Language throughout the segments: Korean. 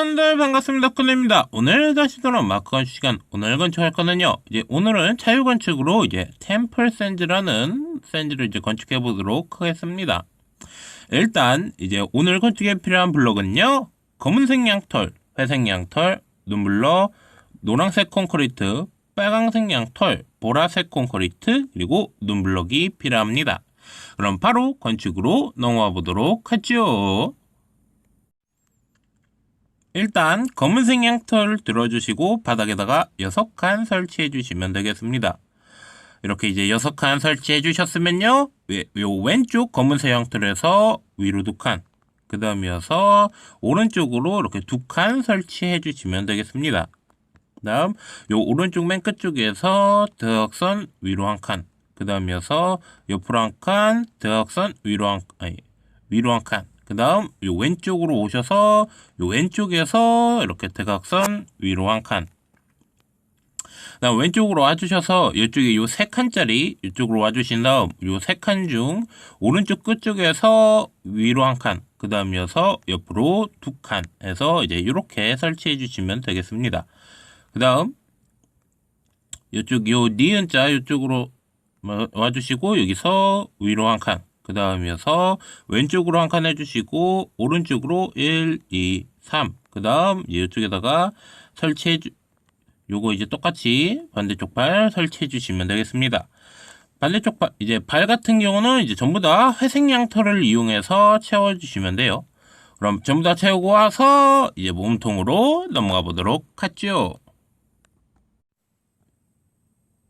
여러분들 반갑습니다. 쿤입니다. 오늘 다시 돌아온 마크 건축 시간. 오늘 건축할 거는요. 오늘은 자유 건축으로 템플 샌즈라는 샌즈를 건축해 보도록 하겠습니다. 일단 오늘 건축에 필요한 블록은요. 검은색 양털, 회색 양털, 눈블럭, 노란색 콘크리트, 빨강색 양털, 보라색 콘크리트, 그리고 눈블럭이 필요합니다. 그럼 바로 건축으로 넘어가 보도록 하죠. 일단 검은색 양털을 들어주시고 바닥에다가 6칸 설치해 주시면 되겠습니다. 이렇게 6칸 설치해 주셨으면요, 요 왼쪽 검은색 양털에서 위로 2칸, 그 다음 이어서 오른쪽으로 이렇게 2칸 설치해 주시면 되겠습니다. 그 다음 요 오른쪽 맨 끝쪽에서 대각선 위로 1칸, 그 다음 이어서 옆으로 1칸, 대각선 위로 1칸, 그 다음 요 왼쪽으로 오셔서 요 왼쪽에서 이렇게 대각선 위로 1칸, 그 다음 왼쪽으로 와주셔서 이쪽에 요 3칸짜리 이쪽으로 와주신 다음 요 3칸 중 오른쪽 끝쪽에서 위로 1칸, 그 다음 이어서 옆으로 2칸 해서 이렇게 설치해 주시면 되겠습니다. 그 다음 이쪽 요 니은자 이쪽으로 와주시고 여기서 위로 1칸, 그 다음이어서 왼쪽으로 1칸 해주시고 오른쪽으로 1, 2, 3, 그 다음 이쪽에다가 요거 똑같이 반대쪽 발 설치해 주시면 되겠습니다. 반대쪽 발, 발 같은 경우는 전부 다 회색 양털을 이용해서 채워 주시면 돼요. 그럼 전부 다 채우고 와서 몸통으로 넘어가 보도록 하죠.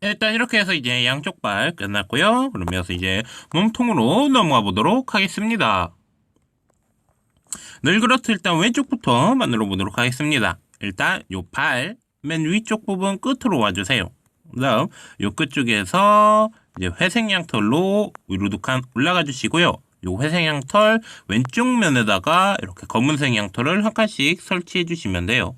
일단 이렇게 해서 양쪽 발 끝났고요. 그러면서 몸통으로 넘어가 보도록 하겠습니다. 늘 그렇듯 일단 왼쪽부터 만들어 보도록 하겠습니다. 일단 요 발 맨 위쪽 부분 끝으로 와주세요. 그 다음 요 끝쪽에서 회색 양털로 위로 2칸 올라가 주시고요. 요 회색 양털 왼쪽 면에다가 이렇게 검은색 양털을 1칸씩 설치해 주시면 돼요.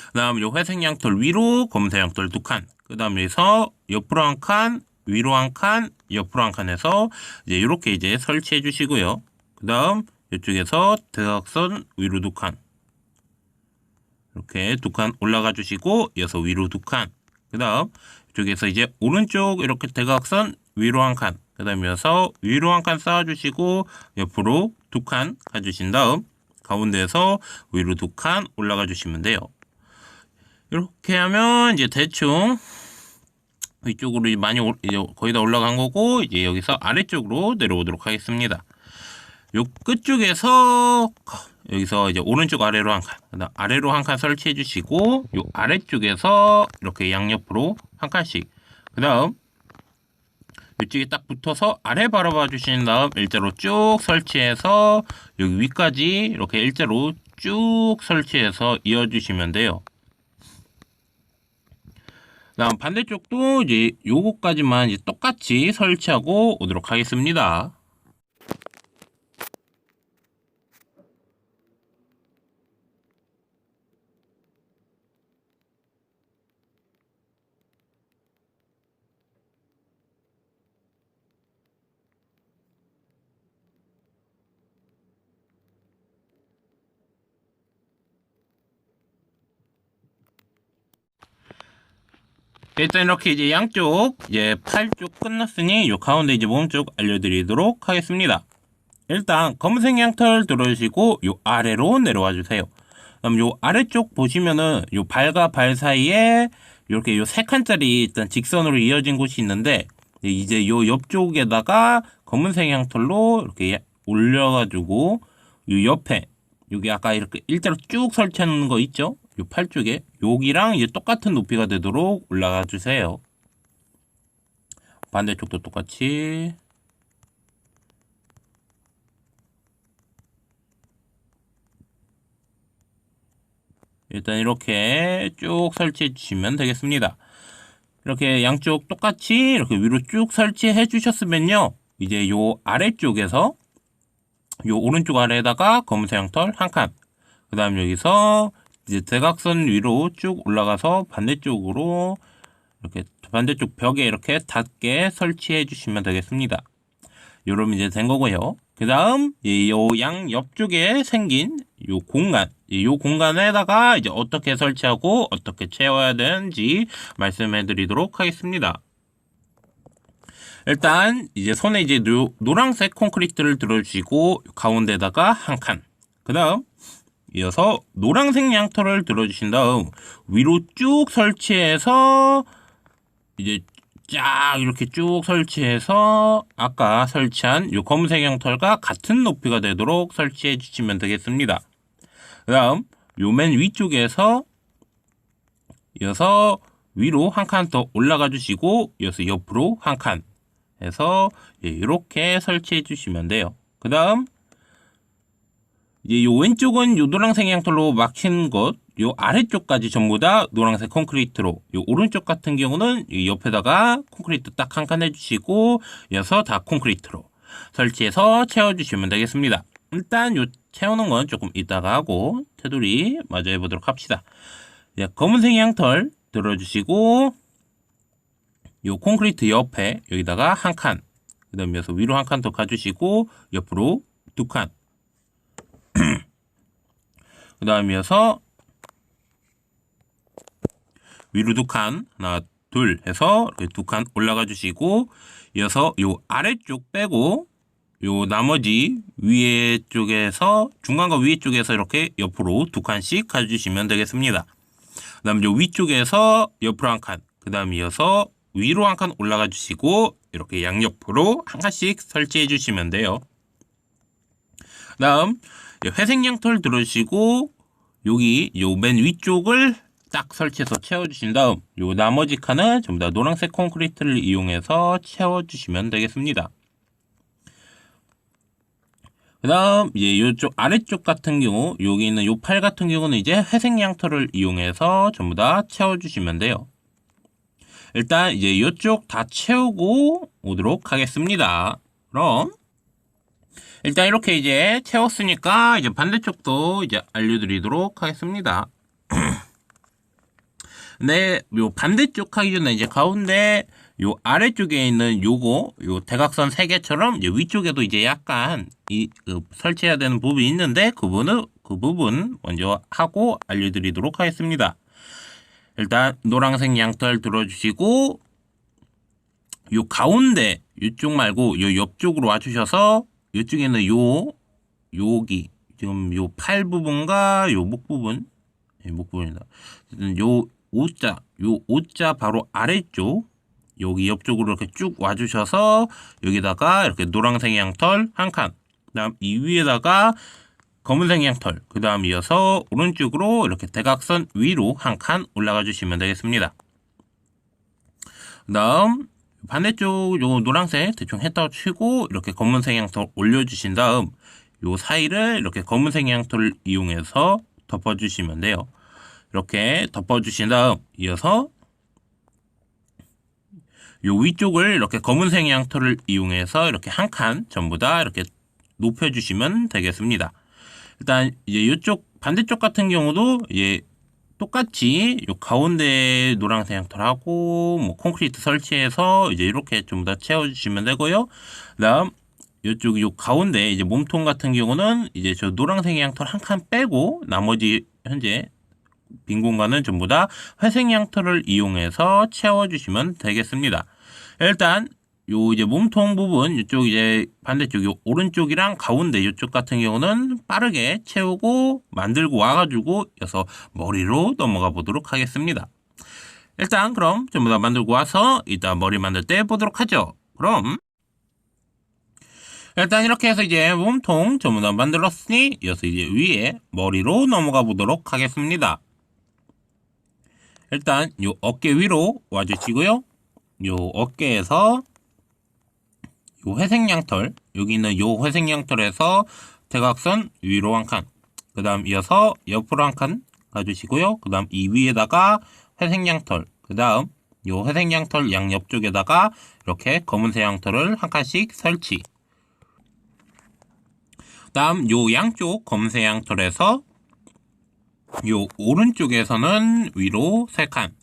그 다음 요 회색 양털 위로 검은색 양털 2칸, 그 다음 여기서 옆으로 1칸, 위로 1칸, 옆으로 1칸 해서 이렇게 설치해 주시고요. 그 다음 이쪽에서 대각선 위로 2칸, 이렇게 2칸 올라가 주시고 이어서 위로 2칸, 그 다음 이쪽에서 오른쪽 이렇게 대각선 위로 1칸, 그 다음 이어서 위로 1칸 쌓아 주시고 옆으로 2칸 가주신 다음 가운데에서 위로 2칸 올라가 주시면 돼요. 이렇게 하면 대충 위쪽으로 많이 거의 다 올라간 거고, 여기서 아래쪽으로 내려오도록 하겠습니다. 요 끝쪽에서 여기서 오른쪽 아래로 1칸, 그다음 아래로 1칸 설치해 주시고 요 아래쪽에서 이렇게 양옆으로 1칸씩, 그 다음 이쪽에 딱 붙어서 아래 바라봐 주신 다음 일자로 쭉 설치해서 여기 위까지 이렇게 일자로 쭉 설치해서 이어 주시면 돼요. 다음 반대쪽도 요거까지만 똑같이 설치하고 오도록 하겠습니다. 일단 이렇게 양쪽 팔 쪽 끝났으니 요 가운데 몸 쪽 알려드리도록 하겠습니다. 일단 검은색 양털 들어주시고 요 아래로 내려와 주세요. 그럼 요 아래쪽 보시면은 요 발과 발 사이에 이렇게 요 3칸짜리 일단 직선으로 이어진 곳이 있는데, 요 옆쪽에다가 검은색 양털로 이렇게 올려가지고 요 옆에 여기 아까 이렇게 일자로 쭉 설치하는 거 있죠? 요 팔 쪽에 여기랑 똑같은 높이가 되도록 올라가 주세요. 반대쪽도 똑같이. 일단 이렇게 쭉 설치해 주시면 되겠습니다. 이렇게 양쪽 똑같이 이렇게 위로 쭉 설치해 주셨으면요, 요 아래쪽에서 요 오른쪽 아래에다가 검은색 양털 1칸, 그 다음 여기서 대각선 위로 쭉 올라가서 반대쪽으로 이렇게 반대쪽 벽에 이렇게 닿게 설치해 주시면 되겠습니다. 요러면 된 거고요. 그 다음 요 양 옆쪽에 생긴 요 공간, 이 공간에다가 이제 어떻게 설치하고 어떻게 채워야 되는지 말씀해 드리도록 하겠습니다. 일단 이제 손에 이제 노란색 콘크리트를 들어주시고 가운데다가 한 칸. 그 다음 이어서 노란색 양털을 들어주신 다음 위로 쭉 설치해서 이제 쫙 이렇게 쭉 설치해서 아까 설치한 요 검은색 양털과 같은 높이가 되도록 설치해 주시면 되겠습니다. 그 다음 요 맨 위쪽에서 이어서 위로 한 칸 더 올라가 주시고 이어서 옆으로 한 칸 해서 이렇게 설치해 주시면 돼요. 그 다음 이제 요 왼쪽은 요 노란색 양털로 막힌 것, 요 아래쪽까지 전부 다 노란색 콘크리트로, 요 오른쪽 같은 경우는 이 옆에다가 콘크리트 딱 한 칸 해주시고, 이어서 다 콘크리트로 설치해서 채워주시면 되겠습니다. 일단 요 채우는 건 조금 이따가 하고, 테두리 마저 해보도록 합시다. 검은색 양털 들어주시고, 요 콘크리트 옆에 여기다가 한 칸, 그 다음에 여기서 위로 한 칸 더 가주시고, 옆으로 두 칸, 그 다음 이어서 위로 두 칸, 하나, 둘 해서 이렇게 두 칸 올라가 주시고, 이어서 요 아래쪽 빼고, 요 나머지 위에 쪽에서, 중간과 위에 쪽에서 이렇게 옆으로 두 칸씩 가주시면 되겠습니다. 그 다음 요 위쪽에서 옆으로 한 칸, 그 다음 이어서 위로 한 칸 올라가 주시고, 이렇게 양옆으로 한 칸씩 설치해 주시면 돼요. 그 다음, 회색 양털 들어주시고, 여기 요 맨 위쪽을 딱 설치해서 채워주신 다음 요 나머지 칸은 전부 다 노란색 콘크리트를 이용해서 채워주시면 되겠습니다. 그 다음 이제 요쪽 아래쪽 같은 경우 여기 있는 요 팔 같은 경우는 이제 회색 양털을 이용해서 전부 다 채워주시면 돼요. 일단 이제 요쪽 다 채우고 오도록 하겠습니다. 그럼 일단 이렇게 이제 채웠으니까 이제 반대쪽도 이제 알려드리도록 하겠습니다. 네, 요 반대쪽 하기 전에 이제 가운데 요 아래쪽에 있는 요 대각선 3개처럼 위쪽에도 이제 약간 설치해야 되는 부분이 있는데 그 부분 먼저 하고 알려드리도록 하겠습니다. 일단 노란색 양털 들어주시고 요 가운데 이쪽 말고 요 옆쪽으로 와주셔서 이쪽에는 여기 지금 요 팔 부분과 요 목 부분, 목 부분이다. 요 오자 바로 아래쪽 여기 옆쪽으로 이렇게 쭉 와주셔서 여기다가 이렇게 노란색 양털 한 칸, 그다음 이 위에다가 검은색 양털, 그다음 이어서 오른쪽으로 이렇게 대각선 위로 한 칸 올라가 주시면 되겠습니다. 그다음 반대쪽 요 노란색 대충 했다고 치고 이렇게 검은색 양털 올려주신 다음 요 사이를 이렇게 검은색 양털을 이용해서 덮어주시면 돼요. 이렇게 덮어주신 다음 이어서 요 위쪽을 이렇게 검은색 양털을 이용해서 이렇게 한 칸 전부 다 이렇게 높여주시면 되겠습니다. 일단 이제 이쪽 반대쪽 같은 경우도 이제 똑같이 요 가운데 노란색 양털하고 뭐 콘크리트 설치해서 이제 이렇게 좀 더 채워주시면 되고요. 그다음 이쪽 요 가운데 이제 몸통 같은 경우는 이제 저 노란색 양털 한 칸 빼고 나머지 현재 빈 공간은 전부 다 회색 양털을 이용해서 채워주시면 되겠습니다. 일단 요 이제 몸통 부분 이쪽 이제 반대쪽 요 오른쪽이랑 가운데 이쪽 같은 경우는 빠르게 채우고 만들고 와가지고 여서 머리로 넘어가 보도록 하겠습니다. 일단 그럼 전부 다 만들고 와서 이따 머리 만들 때 보도록 하죠. 그럼 일단 이렇게 해서 이제 몸통 전부 다 만들었으니 이어서 이제 위에 머리로 넘어가 보도록 하겠습니다. 일단 요 어깨 위로 와주시고요. 요 어깨에서 요 회색 양털, 여기 있는 요 회색 양털에서 대각선 위로 한 칸, 그 다음 이어서 옆으로 한 칸 가주시고요. 그 다음 이 위에다가 회색 양털, 그 다음 요 회색 양털 양옆쪽에다가 이렇게 검은색 양털을 한 칸씩 설치. 그 다음 요 양쪽 검은색 양털에서 요 오른쪽에서는 위로 3칸,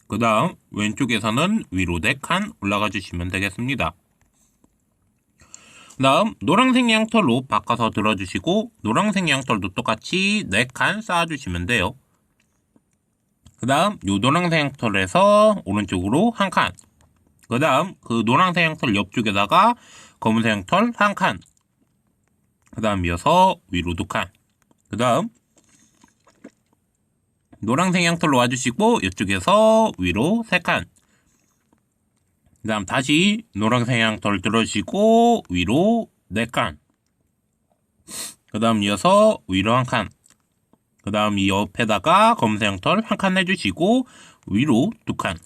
그 다음 왼쪽에서는 위로 4칸 올라가 주시면 되겠습니다. 다음 노란색 양털로 바꿔서 들어주시고 노란색 양털도 똑같이 4칸 쌓아주시면 돼요. 그 다음 요 노란색 양털에서 오른쪽으로 1칸, 그 다음 그 노란색 양털 옆쪽에다가 검은색 양털 1칸, 그 다음 이어서 위로 2칸, 그 다음 노란색 양털로 와주시고 이쪽에서 위로 3칸, 그 다음 다시 노란색 양털 들어주시고 위로 4칸, 그 다음 이어서 위로 1칸, 그 다음 이 옆에다가 검은색 양털 1칸 해주시고 위로 2칸,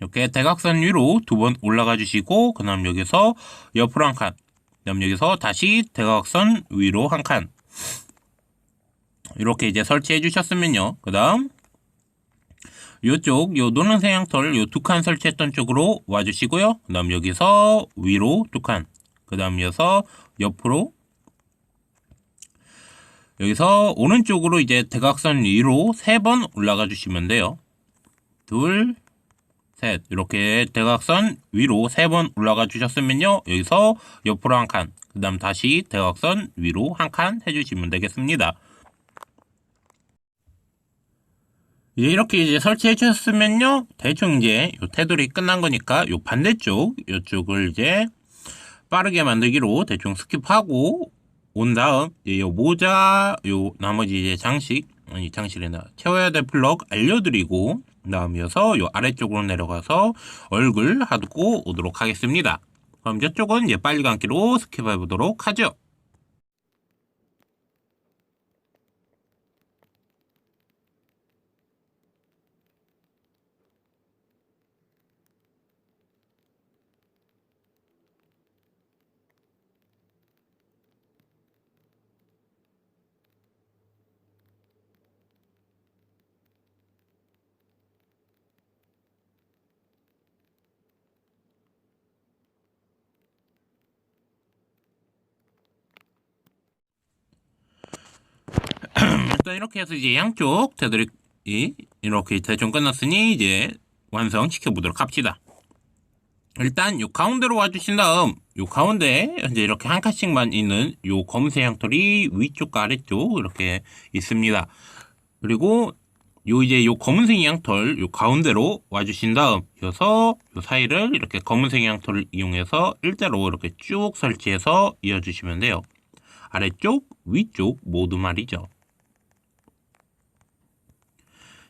이렇게 대각선 위로 2번 올라가 주시고 그 다음 여기서 옆으로 1칸, 그 다음 여기서 다시 대각선 위로 1칸, 이렇게 이제 설치해 주셨으면요, 그 다음 요쪽 요 노란색 양털 요 2칸 설치했던 쪽으로 와주시고요, 그 다음 여기서 위로 2칸, 그 다음 이어서 옆으로, 여기서 오른쪽으로 이제 대각선 위로 3번 올라가 주시면 돼요. 둘, 셋, 이렇게 대각선 위로 3번 올라가 주셨으면요, 여기서 옆으로 1칸, 그 다음 다시 대각선 위로 1칸 해주시면 되겠습니다. 이렇게 이제 설치해 주셨으면요, 대충 이제 요 테두리 끝난 거니까 요 반대쪽 요쪽을 이제 빠르게 만들기로 대충 스킵하고 온 다음 요 모자 요 나머지 이제 장식이나 채워야 될 플럭 알려드리고 다음 이어서 요 아래쪽으로 내려가서 얼굴 하고 오도록 하겠습니다. 그럼 저쪽은 이제 빨리 감기로 스킵해 보도록 하죠. 일단 이렇게 해서 이제 양쪽 테두리 이렇게 대충 끝났으니 이제 완성시켜 보도록 합시다. 일단 요 가운데로 와주신 다음 요 가운데 이제 이렇게 한 칸씩만 있는 요 검은색 양털이 위쪽과 아래쪽 이렇게 있습니다. 그리고 요 이제 요 검은색 양털 요 가운데로 와주신 다음 이어서 요 사이를 이렇게 검은색 양털을 이용해서 일자로 이렇게 쭉 설치해서 이어주시면 돼요. 아래쪽, 위쪽 모두 말이죠.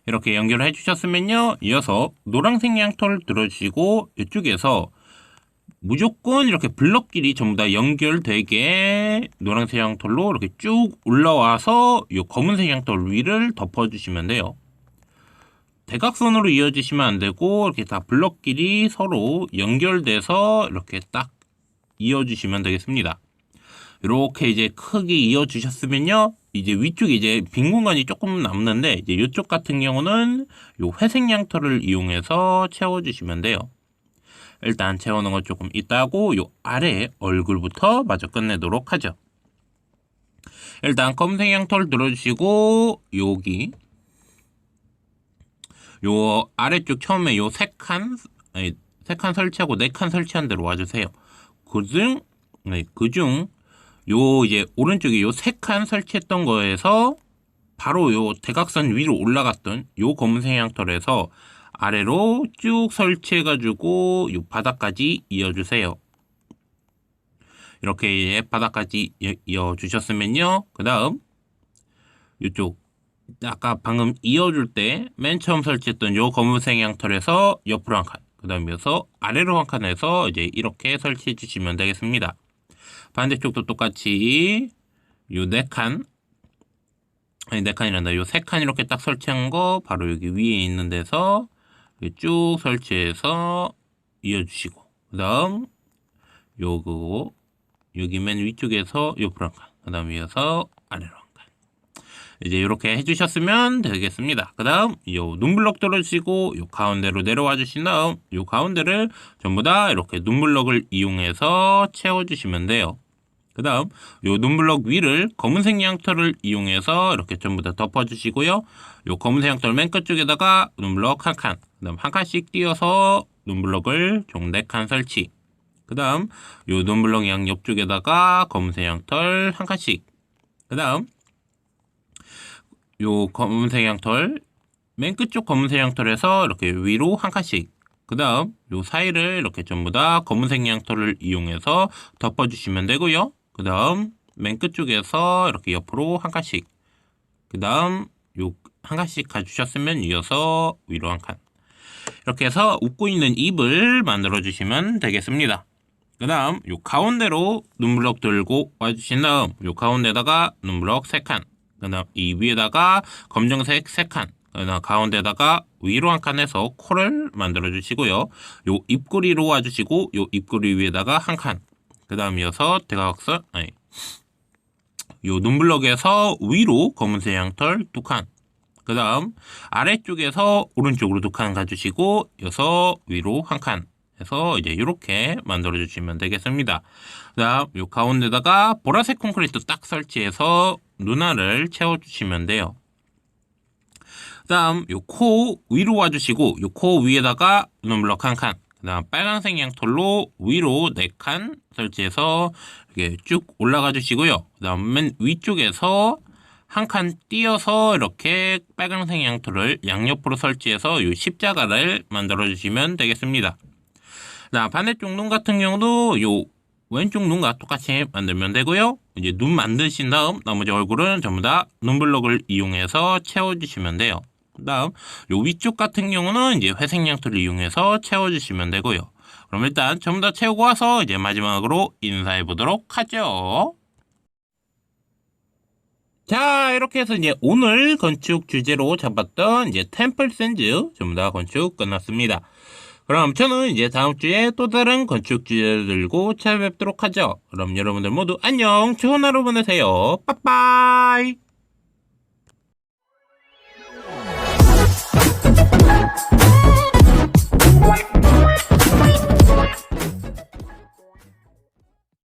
이렇게 연결해 주셨으면요, 이어서 노란색 양털 들어주시고 이쪽에서 무조건 이렇게 블럭끼리 전부 다 연결되게 노란색 양털로 이렇게 쭉 올라와서 이 검은색 양털 위를 덮어주시면 돼요. 대각선으로 이어지시면 안 되고 이렇게 다 블럭끼리 서로 연결돼서 이렇게 딱 이어주시면 되겠습니다. 이렇게 이제 크게 이어주셨으면요, 이제 위쪽에 이제 빈 공간이 조금 남는데 이제 이쪽 같은 경우는 요 회색 양털을 이용해서 채워주시면 돼요. 일단 채워놓은 거 조금 있다고 요 아래 얼굴부터 마저 끝내도록 하죠. 일단 검은색 양털 들어주시고 여기 요 아래쪽 처음에 요 3칸 설치하고 4칸 설치한 대로 와주세요. 그중 요 이제 오른쪽에 요 3칸 설치했던 거에서 바로 요 대각선 위로 올라갔던 요 검은색 양털에서 아래로 쭉 설치해가지고 요 바닥까지 이어주세요. 이렇게 바닥까지 이어주셨으면요, 그 다음 요쪽 아까 방금 이어줄 때 맨 처음 설치했던 요 검은색 양털에서 옆으로 1칸, 그 다음 이어서 아래로 1칸 해서 이제 이렇게 설치해 주시면 되겠습니다. 반대쪽도 똑같이 요 4칸, 아니 4칸이란다, 요 3칸 이렇게 딱 설치한 거 바로 여기 위에 있는 데서 쭉 설치해서 이어주시고, 그 다음 요거 여기 맨 위쪽에서 옆으로 1칸, 그 다음 이어서 아래로 1칸, 이제 이렇게 해주셨으면 되겠습니다. 그 다음 요 눈블럭 들어주시고 요 가운데로 내려와 주신 다음 요 가운데를 전부 다 이렇게 눈블럭을 이용해서 채워주시면 돼요. 그 다음 요 눈블럭 위를 검은색 양털을 이용해서 이렇게 전부 다 덮어주시고요, 요 검은색 양털 맨 끝쪽에다가 눈블럭 1칸, 그 다음 1칸씩 띄어서 눈블럭을 총 4칸 설치, 그 다음 요 눈블럭 양 옆쪽에다가 검은색 양털 한 칸씩. 그 다음 요 검은색 양털 맨 끝쪽 검은색 양털에서 이렇게 위로 한 칸씩. 그 다음 요 사이를 이렇게 전부 다 검은색 양털을 이용해서 덮어주시면 되고요. 그 다음 맨 끝쪽에서 이렇게 옆으로 한 칸씩. 그 다음 요 한 칸씩 가주셨으면 이어서 위로 한 칸. 이렇게 해서 웃고 있는 입을 만들어 주시면 되겠습니다. 그 다음 요 가운데로 눈블럭 들고 와주신 다음 요 가운데다가 눈블럭 3칸. 그 다음 이 위에다가 검정색 3칸. 그 다음 가운데다가 위로 한 칸 해서 코를 만들어 주시고요. 요 입꼬리로 와주시고 요 입꼬리 위에다가 한 칸. 그 다음 이어서 대각선 요 눈블럭에서 위로 검은색 양털 2칸. 그 다음 아래쪽에서 오른쪽으로 2칸 가주시고 이어서 위로 한 칸 해서 이제 이렇게 만들어 주시면 되겠습니다. 그 다음 요 가운데다가 보라색 콘크리트 딱 설치해서 눈알을 채워 주시면 돼요. 그 다음 요 코 위로 와주시고 요 코 위에다가 눈블럭 한 칸. 그 다음 빨간색 양털로 위로 4칸 설치해서 이렇게 쭉 올라가 주시고요. 그 다음 맨 위쪽에서 한 칸 띄어서 이렇게 빨간색 양털을 양옆으로 설치해서 이 십자가를 만들어 주시면 되겠습니다. 자, 반대쪽 눈 같은 경우도 요 왼쪽 눈과 똑같이 만들면 되고요. 이제 눈 만드신 다음 나머지 얼굴은 전부 다 눈블럭을 이용해서 채워주시면 돼요. 그 다음 요 위쪽 같은 경우는 이제 회색 양털을 이용해서 채워주시면 되고요. 그럼 일단 전부 다 채우고 와서 이제 마지막으로 인사해 보도록 하죠. 자, 이렇게 해서 이제 오늘 건축 주제로 잡았던 이제 템플 샌즈 전부 다 건축 끝났습니다. 그럼 저는 이제 다음 주에 또 다른 건축 주제를 들고 찾아뵙도록 하죠. 그럼 여러분들 모두 안녕, 좋은 하루 보내세요. 빠빠이.